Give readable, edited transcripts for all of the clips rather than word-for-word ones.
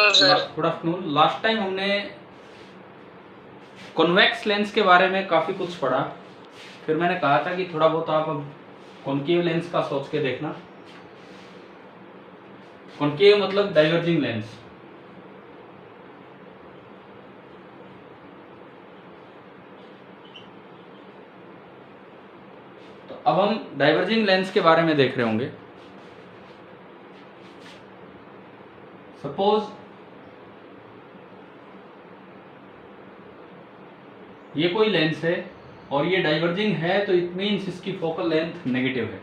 Afternoon sir. Good afternoon. Last time हमने convex lens के बारे में काफ़ी कुछ पढ़ा, फिर मैंने कहा था कि थोड़ा बहुत आप अब कॉन्केव लेंस का सोच के देखना। कॉन्केव मतलब डाइवर्जिंग लेंस। तो अब हम डाइवर्जिंग लेंस के बारे में देख रहे होंगे। सपोज ये कोई लेंस है और ये डाइवर्जिंग है, तो इट मीन्स इसकी फोकल लेंथ नेगेटिव है।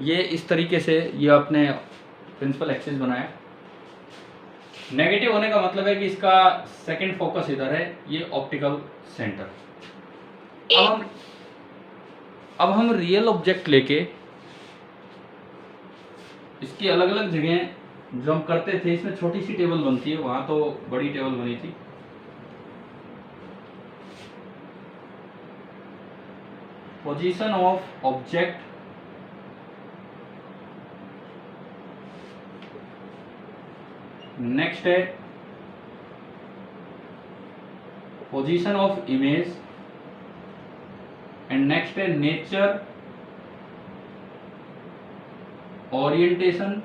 ये इस तरीके से ये अपने प्रिंसिपल एक्सिस बनाया। नेगेटिव होने का मतलब है कि इसका सेकंड फोकस इधर है, ये ऑप्टिकल सेंटर। अब हम रियल ऑब्जेक्ट लेके इसकी अलग अलग जगह जो हम करते थे, इसमें छोटी सी टेबल बनती है, वहां तो बड़ी टेबल बनी थी। पोजीशन ऑफ ऑब्जेक्ट, नेक्स्ट है position of image, and next है nature, orientation,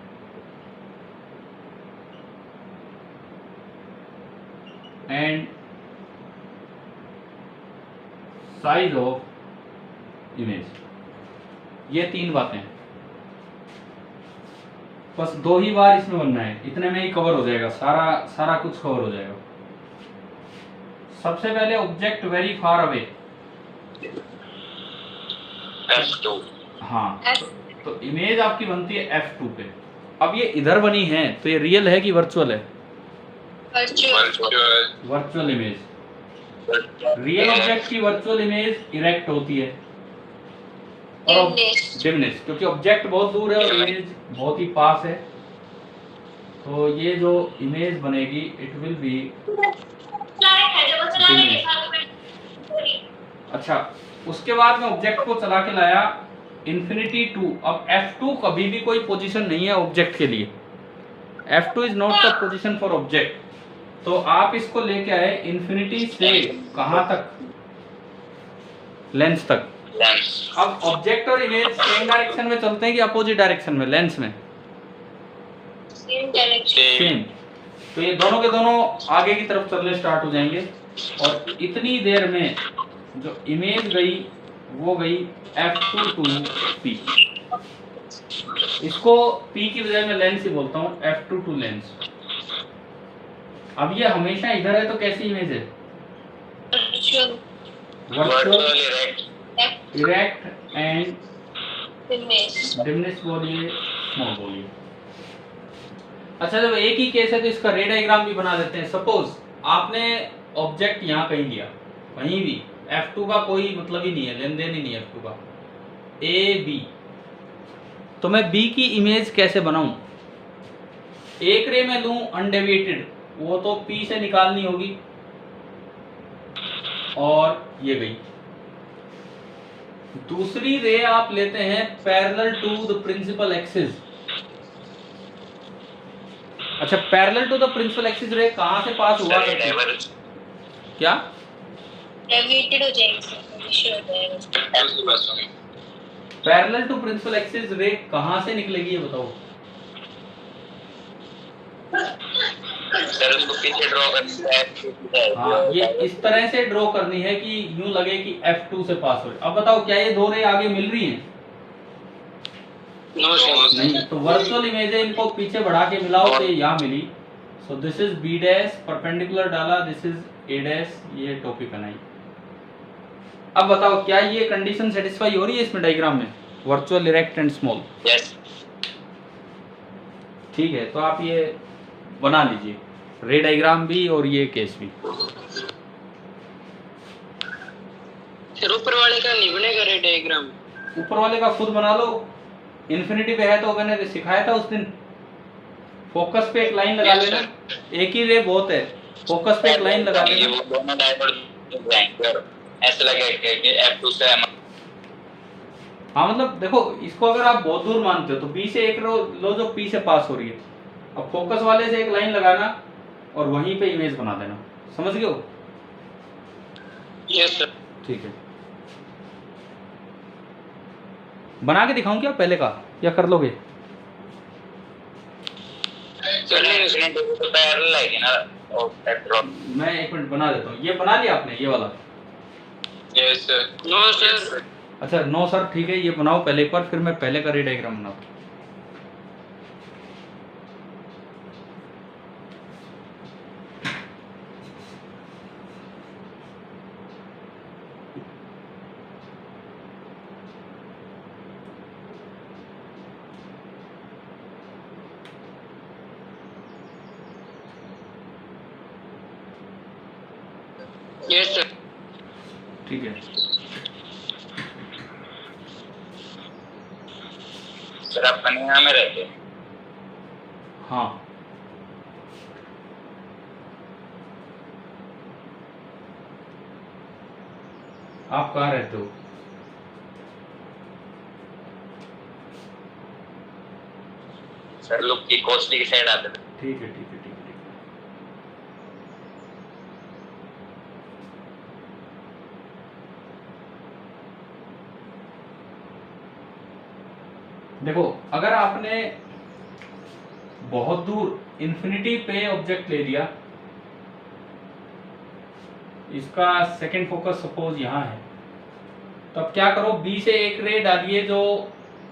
and size of image. ये तीन बातें, बस दो ही बार इसमें बनना है, इतने में ही कवर हो जाएगा, सारा कुछ कवर हो जाएगा। सबसे पहले object very far away, F2। हाँ, तो इमेज आपकी बनती है F2 पे। अब ये इधर बनी है, तो ये रियल है कि वर्चुअल है? Virtual image. रियल ऑब्जेक्ट की वर्चुअल इमेज इरेक्ट होती है और डिमनेस, क्योंकि ऑब्जेक्ट बहुत दूर है और इमेज बहुत ही पास है, तो ये जो इमेज बनेगी इट विल बी डिमनेस। अच्छा, उसके बाद में ऑब्जेक्ट को चला के लाया इन्फिनिटी 2। अब F2 कभी भी कोई पोजीशन नहीं है ऑब्जेक्ट के लिए। F2 is not the position for object. तो आप इसको लेके आए इन्फिनिटी से कहां तक? लेंस तक। अब ऑब्जेक्ट और इमेज सेम डायरेक्शन में चलते हैं कि अपोजिट डायरेक्शन में? लेंस में सेम। तो ये दोनों के दोनों आगे की तरफ चलने स्टार्ट हो जाएंगे, और इतनी देर में जो इमेज गई वो गई F2 टू P। इसको P की बजाय मैं लेंस ही बोलता हूँ, F2 टू लेंस। अब ये हमेशा इधर है, तो कैसी इमेज है? वर्चुअल इरेक्ट एंड डिमनेस बोलिए, स्मॉल बोलिए। अच्छा, जब एक ही केस है तो इसका रे डायग्राम भी बना देते हैं। सपोज आपने ऑब्जेक्ट यहाँ कहीं लिया, कहीं भी, F2 का कोई मतलब ही नहीं है, लेन देन ही नहीं है F2 का, A B। तो मैं B की इमेज कैसे बनाऊं? एक रे में लूं अनडेविएटेड, वो तो P से निकालनी होगी, और ये गई। दूसरी रे आप लेते हैं parallel to the principal axis. अच्छा, parallel to the principal axis ray कहां से पास हुआ? क्या डेविएटेड हो जाएगी? Parallel to principal axis ray कहां से निकलेगी, ये बताओ। सर उसको पीछे ड्रॉ करनी है। हाँ, ये इस तरह से ड्रॉ करनी है कि यूं लगे कि F2 से पास हो। अब बताओ, क्या ये दो रे आगे मिल रही हैं? नो सर, नहीं। तो वर्चुअल इमेज है, इनको पीछे बढ़ा के मिलाओ तो ये यहाँ मिली। So this is B dash, perpendicular डाला, दिस इज A डैश, ये टोपी बनाई। अब बताओ, क्या ये कंडीशन सेटिस्फाई हो रही है इसमें डायग्राम में? Virtual erect and small. Yes. ठीक है, तो आप ये बना लीजिए, रे डायग्राम भी और ये केस भी। फिर ऊपर वाले का नहीं बनेगा रे डायग्राम? ऊपर वाले का खुद बना लो, इन्फिनिटी पे है तो मैंने सिखाया था उस दिन। फोकस पे एक लाइन लगा लेना, एक ही रे बहुत है, फोकस पे एक लाइन लगा लेना। वो दोनों डायवर्ज जाएंगे, ऐसे लगेगा कि F2 से हाँ मतलब देखो, इसको अगर आप बहुत दूर मानते हो तो बी से एक लो जो पी से पास हो रही है। अब फोकस वाले से एक लाइन लगाना और वहीं पे इमेज बना देना, समझ गए हो? Yes sir. ठीक है, बना के दिखाऊं क्या पहले का, या कर लोगे? तो पैरेलल है ना और ड्रॉ। मैं एक मिनट बना देता हूँ। ये बना लिया आपने ये वाला? Yes sir. No sir. अच्छा नो सर, ठीक है, ये बनाओ पहले एक बार, फिर मैं पहले का रे डायग्राम बनाऊँ। Yes sir. ठीक है, सर आप कन्या में रहते हैं? हाँ आप कहाँ रहते हो? सर लोग की कोसली की साइड आते थे। ठीक है ठीक है ठीक है ठीक है। देखो, अगर आपने बहुत दूर इन्फिनिटी पे ऑब्जेक्ट ले लिया, इसका सेकंड फोकस सपोज यहाँ है, तो अब क्या करो, बी से एक रे डालिए जो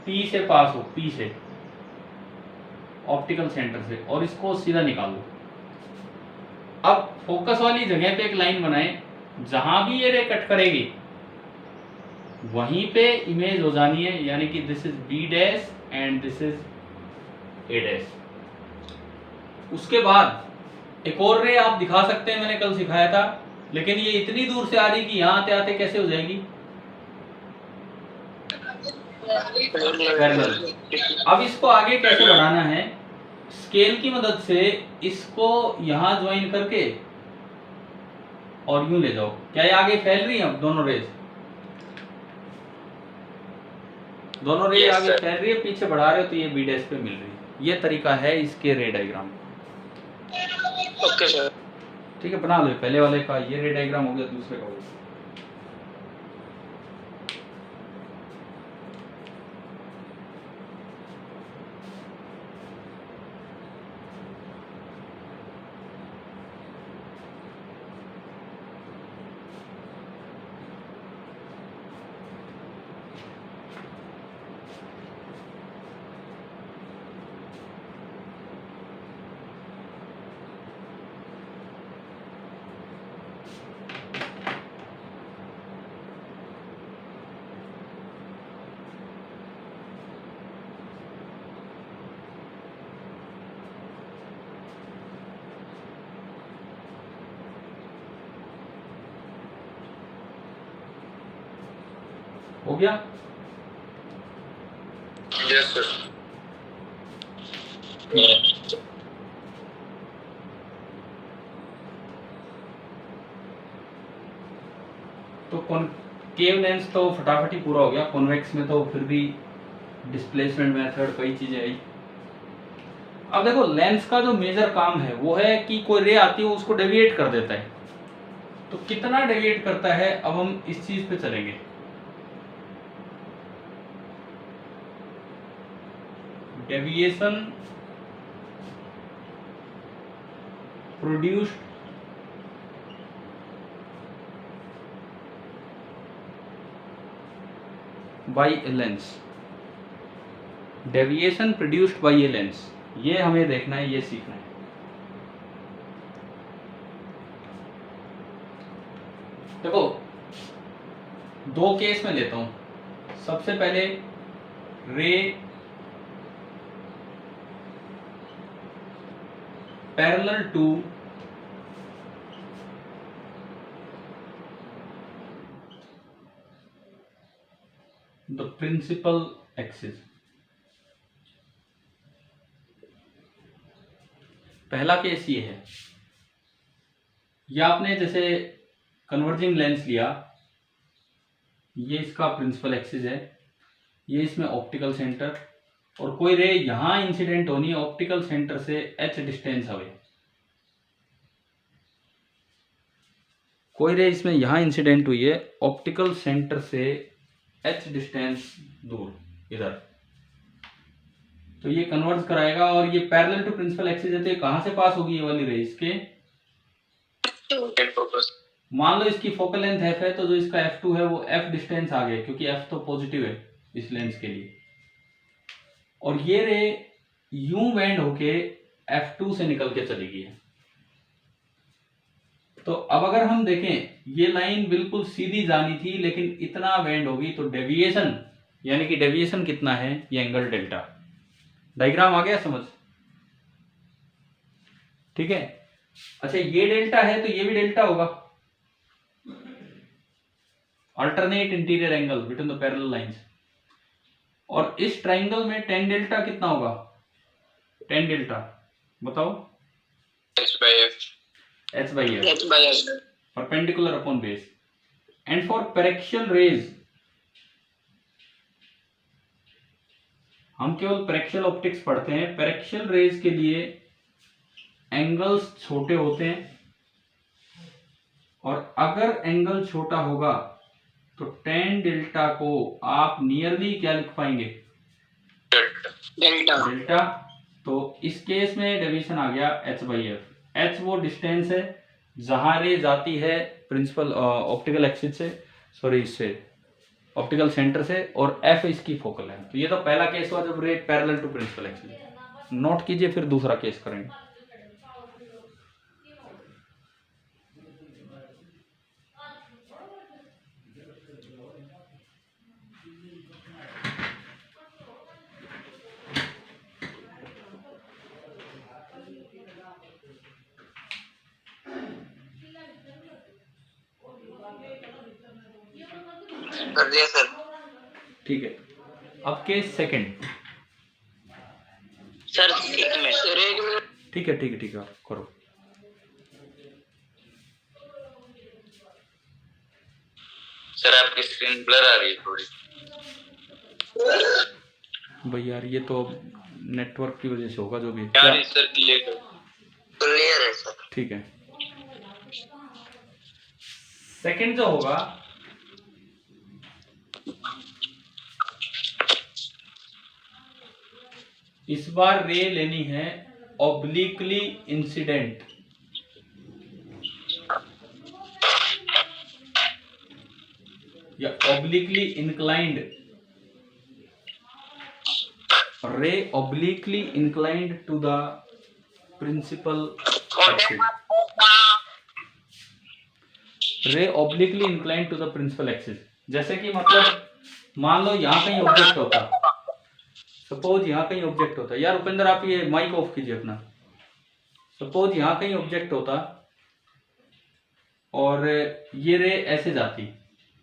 पी से पास हो, पी से ऑप्टिकल सेंटर से, और इसको सीधा निकालो। अब फोकस वाली जगह पे एक लाइन बनाए, जहां भी ये रे कट करेगी वहीं पे इमेज हो जानी है, यानी कि this is B dash and this is A dash. उसके बाद एक और रे आप दिखा सकते हैं, मैंने कल सिखाया था, लेकिन ये इतनी दूर से आ रही कि यहां आते आते कैसे हो जाएगी, पैरेलल। अब इसको आगे कैसे बढ़ाना है, स्केल की मदद से इसको यहां ज्वाइन करके और यूं ले जाओ। क्या ये आगे फैल रही है? अब दोनों रेज Yes, आगे sir. फैल रही है, पीछे बढ़ा रहे हो तो ये बी डैश पे मिल रही है। ये तरीका है इसके रे डायग्राम। Okay sir. ठीक है, बना लो पहले वाले का ये रे डायग्राम हो गया, दूसरे का हो गया। हो गया? Yes sir. तो कॉनकेव लेंस तो फटाफट ही पूरा हो गया, कॉन्वेक्स में तो फिर भी डिस्प्लेसमेंट मेथड कई चीजें आई। अब देखो, लेंस का जो मेजर काम है वो है कि कोई रे आती है उसको डेविएट कर देता है। तो कितना डेविएट करता है, अब हम इस चीज पे चलेंगे। Deviation produced by a lens, deviation produced by a lens, ये हमें देखना है, ये सीखना है। देखो, दो केस में लेता हूं। सबसे पहले ray parallel to the principal axis. पहला केस ये है, या आपने जैसे कन्वर्जिंग लेंस लिया, ये इसका प्रिंसिपल एक्सिस है, ये इसमें ऑप्टिकल सेंटर, और कोई रे यहाँ इंसिडेंट होनी है ऑप्टिकल सेंटर से h डिस्टेंस अवे। कोई रे इसमें यहाँ इंसिडेंट हुई है ऑप्टिकल सेंटर से h डिस्टेंस दूर इधर, तो ये कन्वर्ट कराएगा, और ये पैरेलल टू प्रिंसिपल एक्सिस है, तो ये कहाँ से पास होगी ये वाली रे? इसके फोकस। मान लो इसकी फोकल लेंथ f है, तो जो इसका f2 है वो f डिस्टेंस आ गया, क्योंकि f तो पॉजिटिव है इस लेंस के लिए, और ये रे यूं बेंड होके f2 से निकल के चली गई है। तो अब अगर हम देखें ये लाइन बिल्कुल सीधी जानी थी लेकिन इतना बेंड होगी, तो डेविएशन, यानी कि डेविएशन कितना है? ये एंगल डेल्टा। डायग्राम आ गया समझ? ठीक है। अच्छा ये डेल्टा है तो ये भी डेल्टा होगा, alternate interior angle between the parallel lines. और इस ट्राइंगल में टेन डेल्टा कितना होगा? टेन डेल्टा बताओ। h by f perpendicular upon base, and for paraxial rays हम केवल पैरेक्शियल ऑप्टिक्स पढ़ते हैं। पैरेक्शियल रेज के लिए एंगल्स छोटे होते हैं, और अगर एंगल छोटा होगा तो टेन डेल्टा को आप नियरली क्या लिख पाएंगे? डेल्टा। तो इस केस में डेविएशन आ गया h by f। h वो डिस्टेंस है जहां रे जाती है प्रिंसिपल ऑप्टिकल एक्सिस से, सॉरी इससे ऑप्टिकल सेंटर से, और f इसकी फोकल है। तो ये तो पहला केस हुआ जब ray parallel to principal axis. Note कीजिए, फिर दूसरा केस करेंगे। कर दिया सर। ठीक है, अब केस सेकंड। सर एक मिनट। ठीक है ठीक है ठीक है, करो। सर आपकी स्क्रीन ब्लर आ रही है थोड़ी। भाई यार ये तो नेटवर्क की वजह से होगा जो भी। यार सर क्लियर है सर। ठीक है, सेकंड जो होगा इस बार रे लेनी है ऑब्लिकली इंसिडेंट, या obliquely inclined. Ray obliquely inclined to the principal axis. Ray obliquely inclined to the principal axis, जैसे कि मतलब मान लो यहां कहीं ऑब्जेक्ट होता, सपोज यहाँ कहीं ऑब्जेक्ट होता। यार उपेंद्र आप ये माइक ऑफ कीजिए अपना। सपोज यहाँ कहीं ऑब्जेक्ट होता और ये रे ऐसे जाती,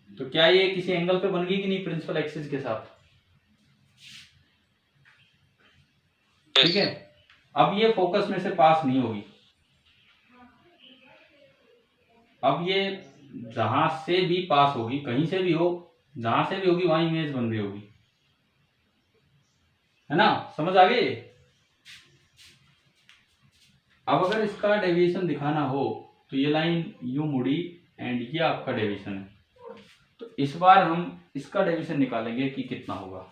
तो क्या ये किसी एंगल पे बन गई कि नहीं प्रिंसिपल एक्सिस के साथ? ठीक है। अब ये फोकस में से पास नहीं होगी, अब ये जहां से भी पास होगी, कहीं से भी हो, जहां से भी होगी वहां इमेज बन रही होगी, है ना? समझ आ गई? अब अगर इसका डेविएशन दिखाना हो तो ये लाइन यूं मुड़ी एंड ये आपका डेविएशन है, तो इस बार हम इसका डेविएशन निकालेंगे कि कितना होगा।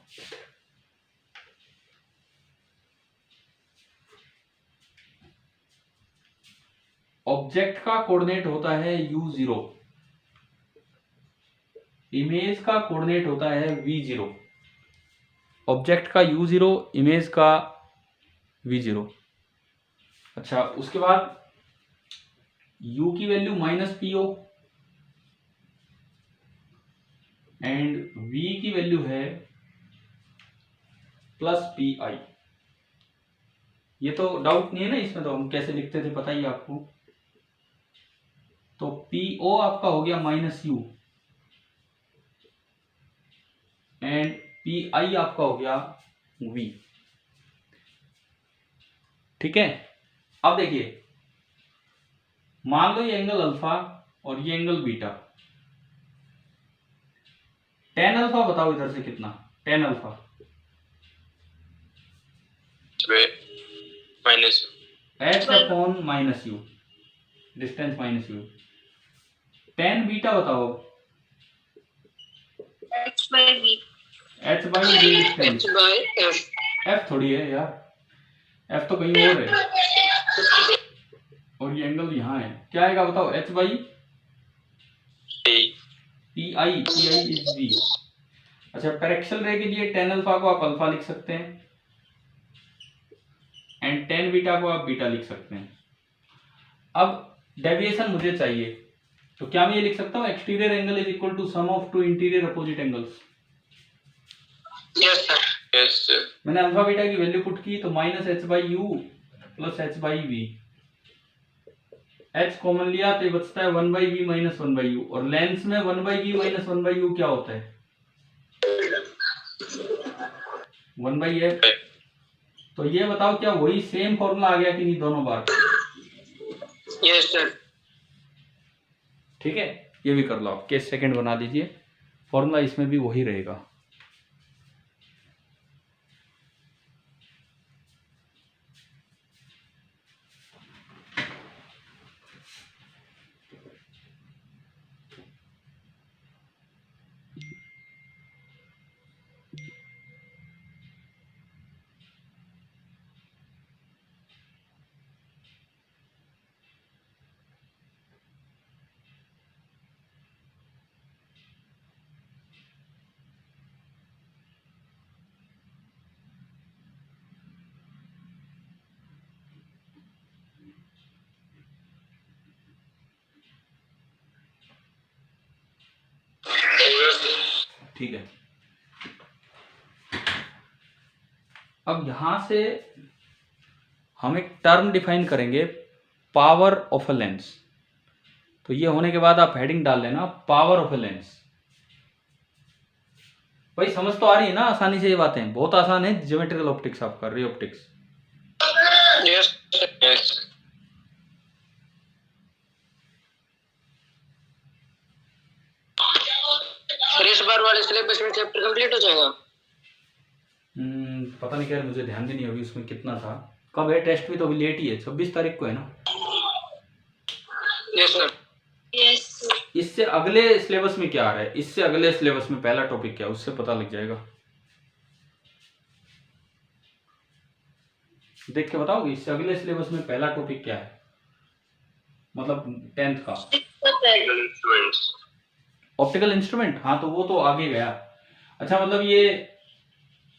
ऑब्जेक्ट का कोऑर्डिनेट होता है u0, इमेज का कोऑर्डिनेट होता है v0। ऑब्जेक्ट का u0, इमेज का v0। अच्छा, उसके बाद u की वैल्यू -po एंड v की वैल्यू है +pi। ये तो डाउट नहीं है ना इसमें, तो हम कैसे लिखते थे पता ही आपको। तो po आपका हो गया -u एंड pi आपका हो गया v। ठीक है। अब देखिए, मान लो ये एंगल अल्फा और ये एंगल बीटा। tan अल्फा बताओ इधर से कितना? Tan alpha minus h upon minus u, distance minus u. Tan beta बताओ। H by b. H by b distance, h by f. F थोड़ी है यार, एफ तो कहीं और है और ये एंगल यहाँ है। क्या आएगा बताओ? H by P I is B. अच्छा, पैरेक्शल रे के लिए टेन अल्फा को आप अल्फा लिख सकते हैं एंड टेन बीटा को आप बीटा लिख सकते हैं। अब डेविएशन मुझे चाहिए, तो क्या मैं ये लिख सकता हूँ exterior angle is equal to sum of two interior opposite angles? Yes sir. Yes sir. मैंने अल्फा बीटा की वैल्यू पुट की तो minus H by U plus H by V. H common लिया तो ये बचता है one by V minus one by U, और लेंस में one by V minus one by U क्या होता है? One by F. तो ये बताओ क्या वही सेम फॉर्मूला आ गया कि नहीं दोनों बार? Yes sir. ठीक है, ये भी कर लो आप, केस सेकंड बना दीजिए, फॉर्मूला इसमें भी वही रहेगा। ठीक है, अब यहां से हम एक टर्म डिफाइन करेंगे, पावर ऑफ अ लेंस। तो ये होने के बाद आप हेडिंग डाल लेना, पावर ऑफ अ लेंस। भाई समझ तो आ रही है ना आसानी से? ये बातें बहुत आसान है, ज्योमेट्रिकल ऑप्टिक्स आपका, ray optics. Yes yes. Sir इस बार वाले सिलेबस में चैप्टर कंप्लीट हो जाएगा? पता नहीं, क्या मुझे ध्यान भी नहीं होगी उसमें कितना था। कब है टेस्ट? भी तो अभी लेट ही है, 26 तारीख को है ना? Yes sir. यस। इससे अगले सिलेबस में क्या आ रहा है, इससे अगले सिलेबस में पहला टॉपिक क्या है, उससे पता लग जाएगा। देख के बताओगे इससे अगले सिलेबस में पहला टॉपिक क्या है, मतलब 10th का? Optical instrument. हाँ तो वो तो आगे गया। अच्छा, मतलब ये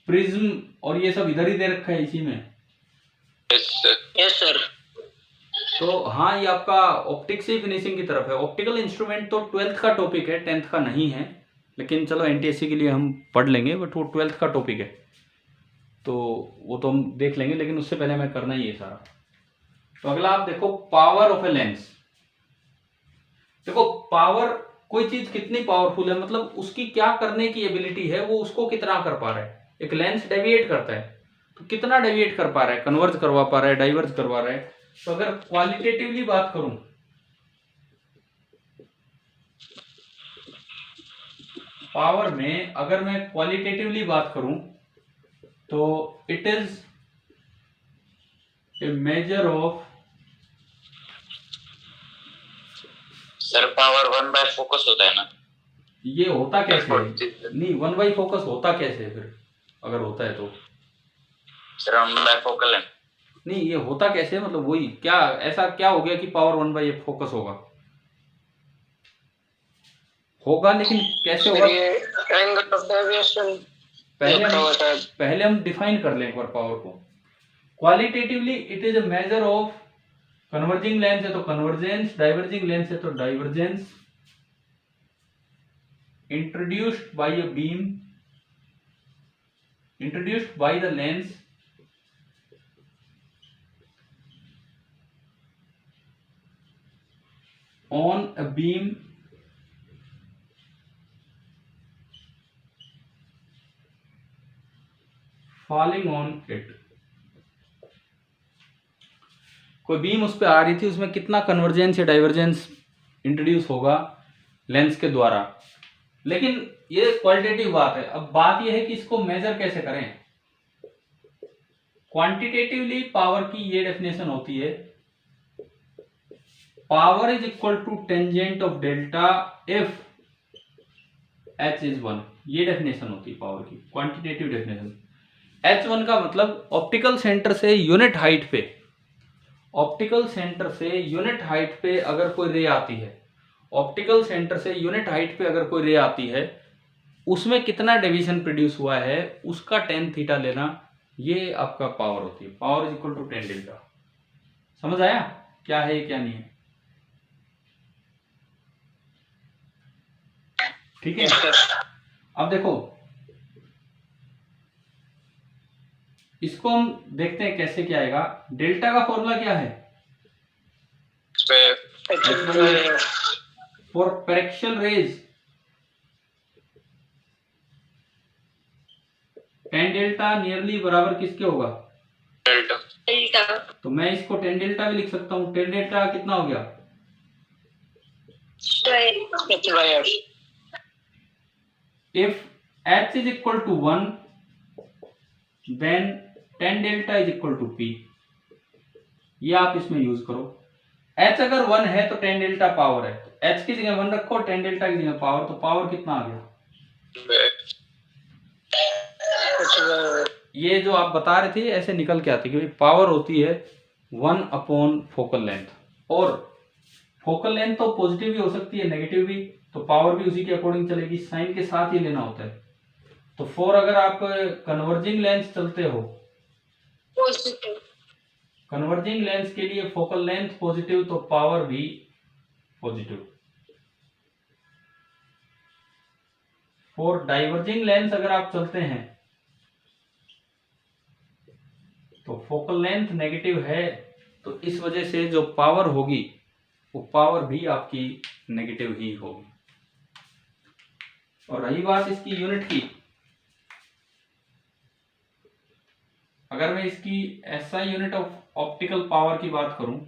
प्रिज्म और ये सब इधर ही दे रखा है इसी में? Yes sir. तो हाँ, ये आपका ऑप्टिक्स ही फिनिशिंग की तरफ है। ऑप्टिकल इंस्ट्रूमेंट तो 12th का टॉपिक है, 10th का नहीं है, लेकिन चलो एनटीएससी के लिए हम पढ़ लेंगे, बट वो 12th का टॉपिक है तो वो तो हम देख लेंगे, लेकिन उससे पहले हमें करना ही है सारा। तो अगला आप देखो, पावर ऑफ ए लेंस। देखो पावर, कोई चीज कितनी पावरफुल है, मतलब उसकी क्या करने की एबिलिटी है, वो उसको कितना कर पा रहा है। एक लेंस डेविएट करता है तो कितना डेविएट कर पा रहा है, कन्वर्ज करवा पा रहा है, डाइवर्ज करवा रहा है। तो अगर क्वालिटेटिवली बात करूं, पावर में अगर मैं क्वालिटेटिवली बात करूं तो it is a measure of. Sir power 1/4 focus होता है ना? ये होता कैसे है? नहीं, 1/4 फोकस होता कैसे है फिर, अगर होता है तो? सर 1/4 फोकल है। नहीं, ये होता कैसे है, मतलब वही क्या, ऐसा क्या हो गया कि पावर 1/8 फोकस होगा, लेकिन कैसे होगा? एंगल ऑफ डेविएशन पहले हम डिफाइन कर लें एक बार पावर को। Qualitatively it is a measure of, converging lens है तो कन्वर्जेंस, डाइवर्जिंग लेंस है तो divergence, introduced by a beam, introduced by the lens on a beam falling on it। कोई बीम उस पर आ रही थी, उसमें कितना कन्वर्जेंस या डाइवर्जेंस इंट्रोड्यूस होगा लेंस के द्वारा। लेकिन ये क्वालिटेटिव बात है। अब बात ये है कि इसको मेजर कैसे करें। क्वांटिटेटिवली पावर की ये डेफिनेशन होती है, power is equal to tangent of delta if h is 1। ये डेफिनेशन होती है पावर की, क्वांटिटेटिव डेफिनेशन। h1 का मतलब ऑप्टिकल सेंटर से यूनिट हाइट पे, ऑप्टिकल सेंटर से यूनिट हाइट पे अगर कोई रे आती है, ऑप्टिकल सेंटर से यूनिट हाइट पे अगर कोई रे आती है, उसमें कितना डेविएशन प्रोड्यूस हुआ है उसका टेन थीटा लेना, ये आपका पावर होती है। Power is equal to tan delta. समझ आया क्या है क्या नहीं है? ठीक है। अब देखो इसको हम देखते हैं कैसे क्या आएगा। डेल्टा का फॉर्मूला क्या है? For paraxial rays tan delta nearly बराबर किसके होगा? डेल्टा। डेल्टा तो मैं इसको टेन डेल्टा भी लिख सकता हूँ। टेन डेल्टा कितना हो गया? Square. If h is equal to 1 then tan delta is equal to p। ये आप इसमें यूज करो। h अगर 1 है तो tan डेल्टा पावर है, तो h की जगह 1 रखो, tan डेल्टा की जगह पावर, तो पावर कितना आ गया? ये जो आप बता रहे थे ऐसे निकल के आती है कि पावर होती है 1 अपॉन फोकल लेंथ, और फोकल लेंथ तो पॉजिटिव भी हो सकती है नेगेटिव भी, तो पावर भी उसी के अकॉर्डिंग चलेगी, साइन के साथ ही लेना होता है। तो फॉर अगर आप कन्वर्जिंग लेंस चलते हो, पॉजिटिव, कन्वर्जिंग लेंस के लिए फोकल लेंथ पॉजिटिव तो पावर भी पॉजिटिव। फॉर डाइवर्जिंग लेंस अगर आप चलते हैं तो फोकल लेंथ नेगेटिव है, तो इस वजह से जो पावर होगी वो पावर भी आपकी नेगेटिव ही होगी। और रही बात इसकी यूनिट की, अगर मैं इसकी SI unit of optical power की बात करूं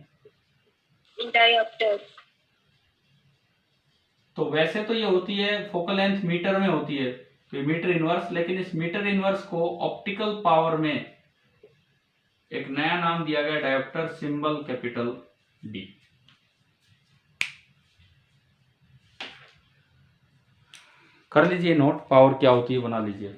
डायोप्टर, तो वैसे तो ये होती है फोकल लेंथ मीटर में होती है, तो मीटर इनवर्स, लेकिन इस मीटर इनवर्स को ऑप्टिकल पावर में एक नया नाम दिया गया डायोप्टर, सिंबल कैपिटल D। कर लीजिए नोट, पावर क्या होती है बना लीजिए।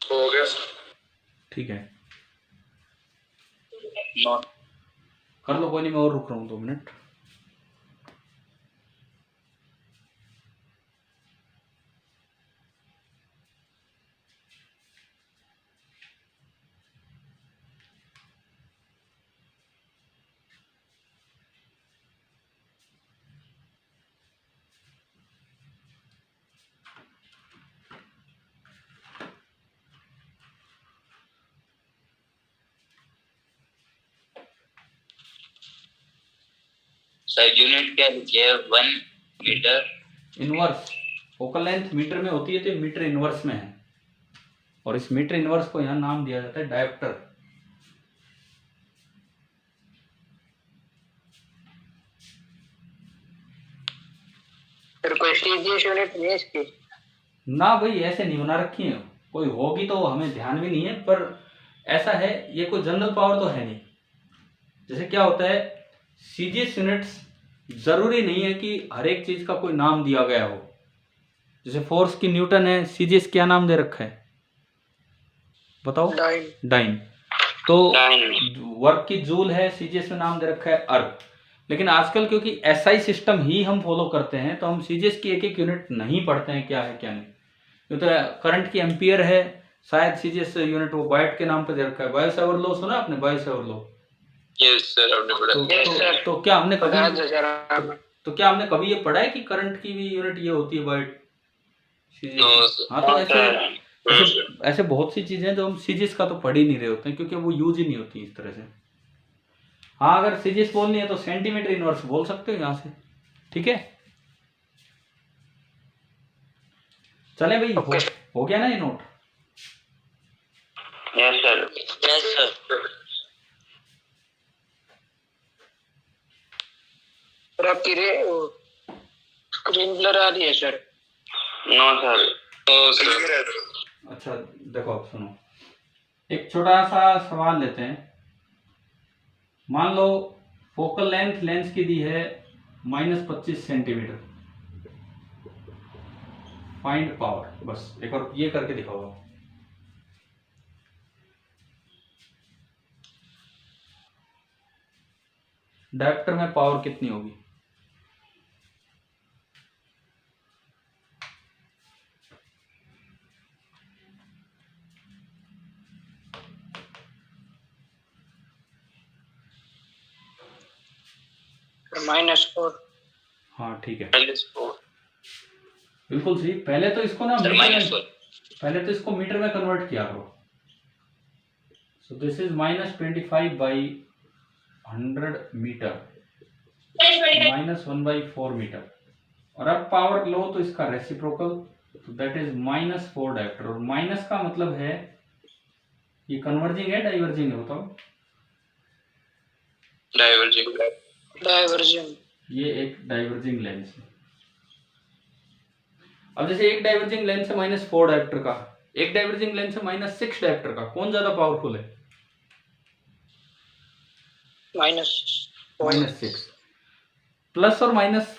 हो गया। ठीक है, नॉट कर लो, कोई नहीं, मैं और रुक रहा हूँ 2 मिनट। सर यूनिट क्या लिखिए? 1 metre inverse focal length metre में होती है तो मीटर इनवर्स में है, और इस मीटर इनवर्स को यहाँ नाम दिया जाता है डायोप्टर। फिर कोई सीजीएस यूनिट नहीं है इसकी? ना भाई, ऐसे नहीं बना रखी है, कोई होगी तो हमें ध्यान भी नहीं है, पर ऐसा है, ये कोई जनरल पावर तो है नहीं। जैसे क्या होता है, सीजीएस यूनिट्स जरूरी नहीं है कि हर एक चीज का कोई नाम दिया गया हो। जैसे फोर्स की न्यूटन है, सीजीएस क्या नाम दे रखा है बताओ? डाइन। डाइन। तो डाइन। वर्क की जूल है, सीजीएस में नाम दे रखा है अर्ग। लेकिन आजकल क्योंकि एसआई सिस्टम ही हम फॉलो करते हैं, तो हम सीजीएस की एक एक यूनिट नहीं पढ़ते हैं क्या है क्या नहीं। तो करंट की एम्पियर है, शायद सीजीएस यूनिट वो वाट के नाम पे दे रखा है। बायो सेवर लॉ सुना आपने? Biot Savart law. Yes sir, आपने पढ़ा। तो क्या हमने कभी याद है जरा। तो क्या हमने कभी ये पढ़ा है कि करंट की भी यूनिट ये होती है वाट? No sir. हाँ, तो ऐसे बहुत सी चीजें जो हम सीजीएस का तो पढ़ ही नहीं रहे होते हैं, क्योंकि वो यूज ही नहीं होती इस तरह से। हाँ, अगर सीजीएस बोलनी है तो सेंटीमीटर इनवर्स बोल सकते हो यहाँ से, ठीक है? चले भाई, हो गया ना ये note? Yes sir. Yes sir. और आपकी स्क्रीन ब्लर आ रही है sir? No sir. No sir. अच्छा देखो, आप सुनो, एक छोटा सा सवाल लेते हैं। मान लो फोकल लेंथ लेंस की दी है -25 सेंटीमीटर, फाइंड पावर। बस एक और ये करके दिखाओ। डायोप्टर में पावर कितनी होगी? -4। हाँ ठीक है, -4। बिल्कुल सही। पहले तो इसको ना सर -4। पहले तो इसको मीटर में कन्वर्ट किया करो। So this is -25/100 metre, -1/4 metre. और अब पावर लो तो इसका रेसिप्रोकल, तो दैट इज -4 डायोप्टर। और माइनस का मतलब है ये कन्वर्जिंग है डाइवर्जिंग है बताओ? डाइवर्जिंग। डाइवर्जिंग। ये एक डाइवर्जिंग लेंस है। अब जैसे एक डाइवर्जिंग लेंस है -4 डायोप्टर का, एक डाइवर्जिंग लेंस है -6 डायोप्टर का, कौन ज्यादा पावरफुल है? -6। प्लस और माइनस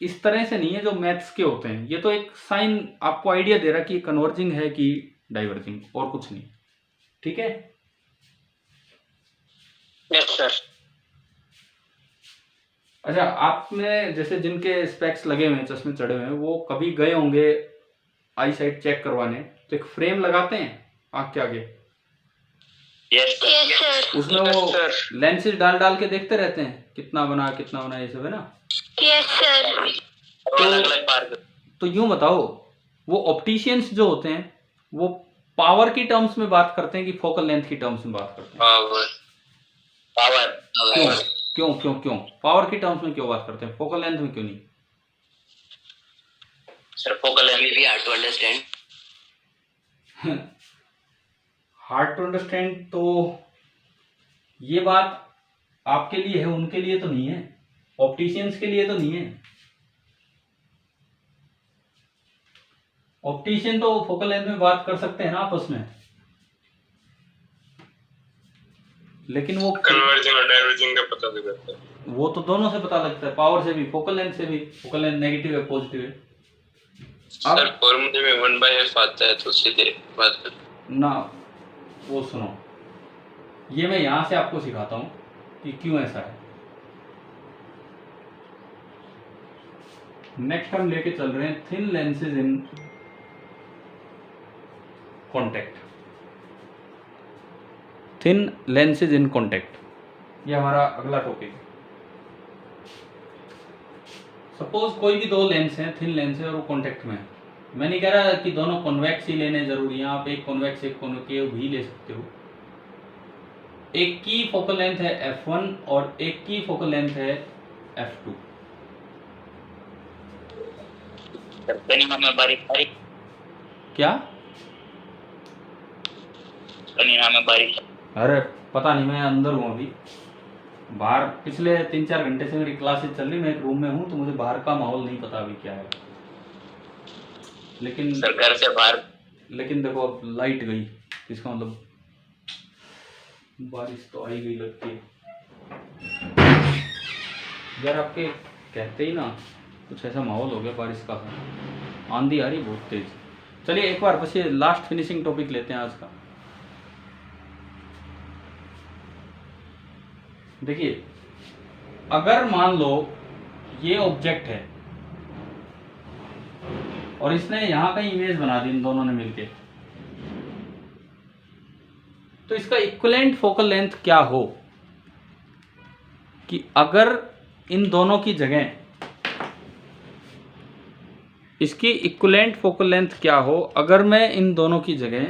इस तरह से नहीं है जो मैथ्स के होते हैं, ये तो एक साइन आपको आइडिया दे रहा कि कन्वर्जिंग है कि डाइवर्जिंग, और कुछ नहीं, ठीक है? Yes sir. अच्छा, आपने जैसे जिनके स्पेक्स लगे हुए हैं, चश्मे चढ़े हुए हैं, वो कभी गए होंगे आई साइट चेक करवाने, तो एक फ्रेम लगाते हैं आँख के आगे, यस सर। उसमें वो लेंसेज डाल डाल के देखते रहते हैं कितना बना ये सब, है ना? Yes sir. तो यूं बताओ, वो ऑप्टिशियंस जो होते हैं वो पावर की टर्म्स में बात करते हैं कि फोकल लेंथ की टर्म्स में बात करते हैं? पावर। क्यों पावर की टर्म्स में क्यों बात करते हैं, फोकल लेंथ में क्यों नहीं? सर फोकल लेंथ भी hard to understand. Hard to understand, तो ये बात आपके लिए है, उनके लिए तो नहीं है, ऑप्टिशियंस के लिए तो नहीं है। ऑप्टिशियन तो फोकल लेंथ में बात कर सकते हैं ना आपस में, लेकिन वो कन्वर्जिंग और डाइवर्जिंग का पता भी करता है। वो तो दोनों से पता लगता है, पावर से भी, फोकल लेंथ से भी। फोकल लेंथ नेगेटिव है पॉजिटिव है? सर फॉर्मूले में 1/f आता है, तो सीधे बात कर ना। वो सुनो, ये मैं यहां से आपको सिखाता हूं कि क्यों ऐसा है। नेक्स्ट हम लेके चल रहे हैं thin lenses in contact. Thin lenses in contact, ये हमारा अगला टॉपिक है। सपोज कोई भी दो लेंस हैं, थिन लेंस है, और वो कॉन्टैक्ट में है। मैं नहीं कह रहा कि दोनों कॉन्वेक्स ही लेने जरूरी है, आप एक कॉन्वेक्स एक कॉन्केव भी ले सकते हो। एक की फोकल लेंथ है f1 और एक की फोकल लेंथ है f2। सर कनिमा में बारीक बारीक, क्या? कनिमा में बारिश। अरे पता नहीं, मैं अंदर हूँ अभी। बाहर पिछले 3-4 घंटे से मेरी क्लासेस चल रही, मैं एक रूम में हूँ, तो मुझे बाहर का माहौल नहीं पता अभी क्या है। लेकिन सर घर से बाहर, लेकिन देखो अब लाइट गई, इसका मतलब बारिश तो आई गई लगती है यार। आपके कहते ही ना कुछ ऐसा माहौल हो गया बारिश का, आंधी आ रही बहुत तेज। चलिए एक बार बस ये लास्ट फिनिशिंग टॉपिक लेते हैं आज का। देखिए, अगर मान लो ये ऑब्जेक्ट है और इसने यहां का इमेज बना दी इन दोनों ने मिलके, तो इसका इक्विवेलेंट फोकल लेंथ क्या हो कि अगर इन दोनों की जगह इसकी इक्विवेलेंट फोकल लेंथ क्या हो अगर मैं इन दोनों की जगह,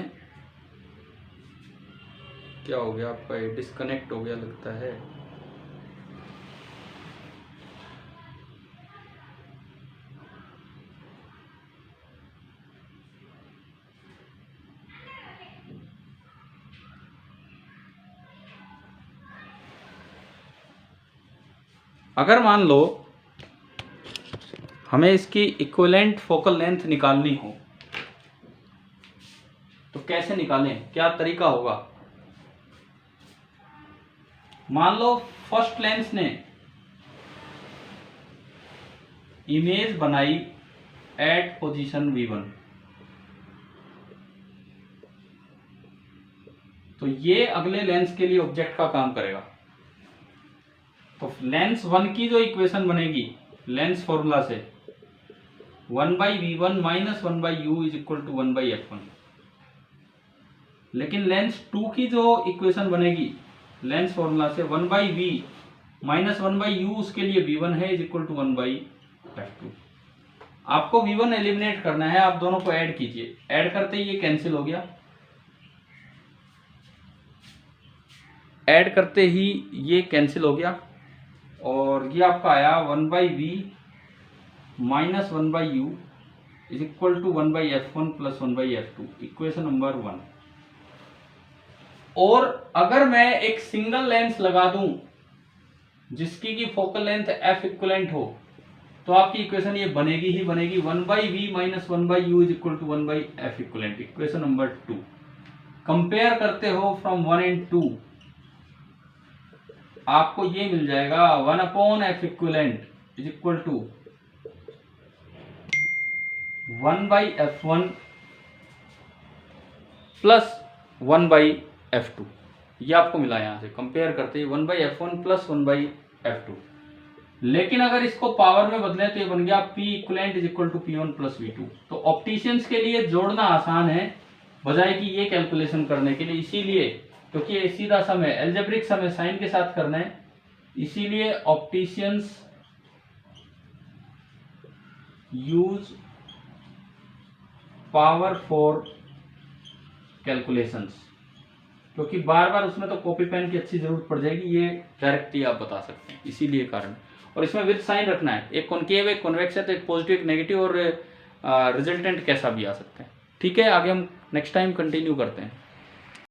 क्या हो गया आपका, ये डिस्कनेक्ट हो गया लगता है। अगर मान लो हमें इसकी इक्विवेलेंट फोकल लेंथ निकालनी हो तो कैसे निकालें, क्या तरीका होगा? मान लो फर्स्ट लेंस ने इमेज बनाई एट पोजीशन V1, तो ये अगले लेंस के लिए ऑब्जेक्ट का काम करेगा। तो लेंस 1 की जो इक्वेशन बनेगी लेंस फॉर्मूला से 1/V1 minus 1/U is equal to 1/F1, लेकिन लेंस 2 की जो इक्वेशन बनेगी लेंस फॉर्मूला से 1/V माइनस 1/U उसके लिए V1 है इज इक्वल टू 1/F2। आपको V1 एलिमिनेट करना है, आप दोनों को ऐड कीजिए, ऐड करते ही ये कैंसिल हो गया, ऐड करते ही ये कैंसिल हो गया और ये आपका आया 1/V minus 1/U is equal to 1/F1 plus 1/F2, equation number 1। और अगर मैं एक सिंगल लेंस लगा दूं जिसकी की फोकल लेंथ F इक्विवेलेंट हो तो आपकी इक्वेशन ये बनेगी ही बनेगी 1/V minus 1/U is equal to 1/F equivalent, equation number 2। Compare करते हो फ्रॉम 1 एंड 2, आपको ये मिल जाएगा 1/F equivalent is equal to 1/F1 plus 1/F2। ये आपको मिला यहां से कंपेयर करते ही 1/F1 प्लस 1/F2। लेकिन अगर इसको पावर में बदलें तो ये बन गया P equivalent is equal to P1 plus V2। तो ऑप्टिशियंस के लिए जोड़ना आसान है बजाय कि ये कैलकुलेशन करने के लिए, इसीलिए क्योंकि ये सीधा सम है, एल्जेब्रिक सम है, साइन के साथ करना है, इसीलिए opticians use power for calculations, क्योंकि बार बार उसमें तो कॉपी पेन की अच्छी जरूरत पड़ जाएगी, ये डायरेक्ट ही आप बता सकते हैं, इसीलिए कारण। और इसमें विद साइन रखना है, एक कॉनकेव एक कॉन्वेक्स है, तो एक पॉजिटिव एक नेगेटिव और रिजल्टेंट कैसा भी आ सकते हैं। ठीक है, आगे हम नेक्स्ट टाइम कंटिन्यू करते हैं।